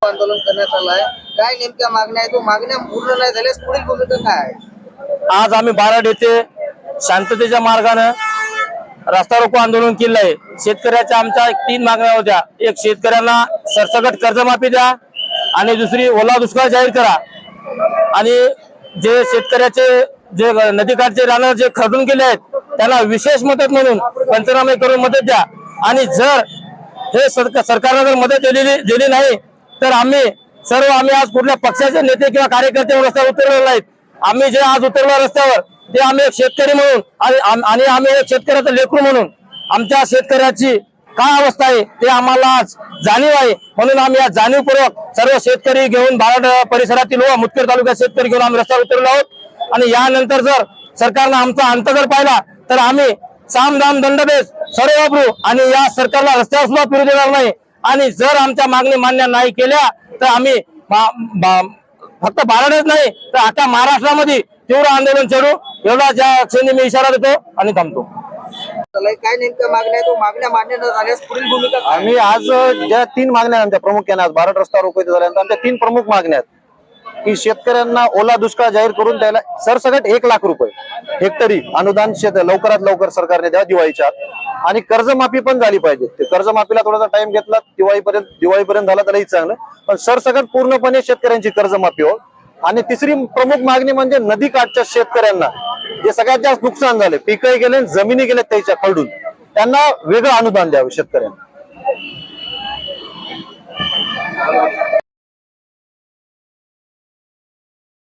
आंदोलन करण्यात आलं आहे. काय नेमक्या मागण्या आहेत, मागण्या पूर्ण नाही झाल्यास पुढील भूमिका काय आहे? आज आम्ही बाराड येथे शांततेच्या मार्गाने रस्ता रोको आंदोलन केलं आहे। शेतकऱ्याच्या आमच्या 3 मागण्या होत्या। एक, शेतकऱ्यांना सरसकट कर्जमाफी द्या आणि दुसरी, ओला दुष्काळ जाहीर करा आणि जे शेतकऱ्याचे जे नदीकाठचे रानं जे खरडून गेले आहेत त्यांना विशेष मदत म्हणून पंचनामे करून मदत द्या। आणि जर हे सरकारने जर मदत दिली नाही तर आम्ही आज कुठल्या पक्षाचे नेते किंवा कार्यकर्ते रस्त्यावर उतरलेले नाहीत। आम्ही जे आज उतरलो रस्त्यावर ते आम्ही एक शेतकरी म्हणून आणि आम्ही एक शेतकऱ्याचं लेकरू म्हणून आमच्या शेतकऱ्याची काय अवस्था आहे ते आम्हाला आज जाणीव आहे। म्हणून आम्ही आज जाणीवपूर्वक सर्व शेतकरी घेऊन बाराड परिसरातील व मुदखेड तालुक्यात शेतकरी घेऊन आम्ही रस्त्यावर उतरलो आहोत। आणि यानंतर जर सरकारने आमचा अंत जर पाहिला तर आम्ही साम दाम दंडभेद सर्व वापरू आणि या सरकारला रस्त्यावर सुद्धा फिरू देणार नाही। आणि जर आमच्या मागणी मान्य नाही केल्या तर आम्ही फक्त बाराडच नाही तर आता महाराष्ट्रामध्ये तीव्र आंदोलन छेडू, एवढा ज्या क्षणी मी इशारा देतो आणि थांबतो। काय नेमक्या मागण्या आहेत, मागण्या मान्य न झाल्यास पुढील भूमिका काय? आम्ही आज ज्या 3 मागण्या आमच्या प्रामुख्याने आज बाराड रस्ता रोको इथे झाल्यानंतर आमच्या 3 प्रमुख मागण्या आहेत की शेतकऱ्यांना ओला दुष्काळ जाहीर करून त्याला सरसकट 1 लाख रुपये हेक्टरी अनुदान लवकरात लवकर सरकारने द्यावा दिवाळीच्या आत। आणि कर्जमाफी पण झाली पाहिजे। ते कर्जमाफीला थोडासा टाइम घेतला, दिवाळीपर्यंत झाला तरीही चांगलं, पण सरसकट पूर्णपणे शेतकऱ्यांची कर्जमाफी हो। आणि तिसरी प्रमुख मागणी म्हणजे नदी काठच्या शेतकऱ्यांना जे सगळ्यात जास्त नुकसान झाले, पिकही गेले, जमिनी गेले त्याच्या खरडून, त्यांना वेगळं अनुदान द्यावं शेतकऱ्यांना।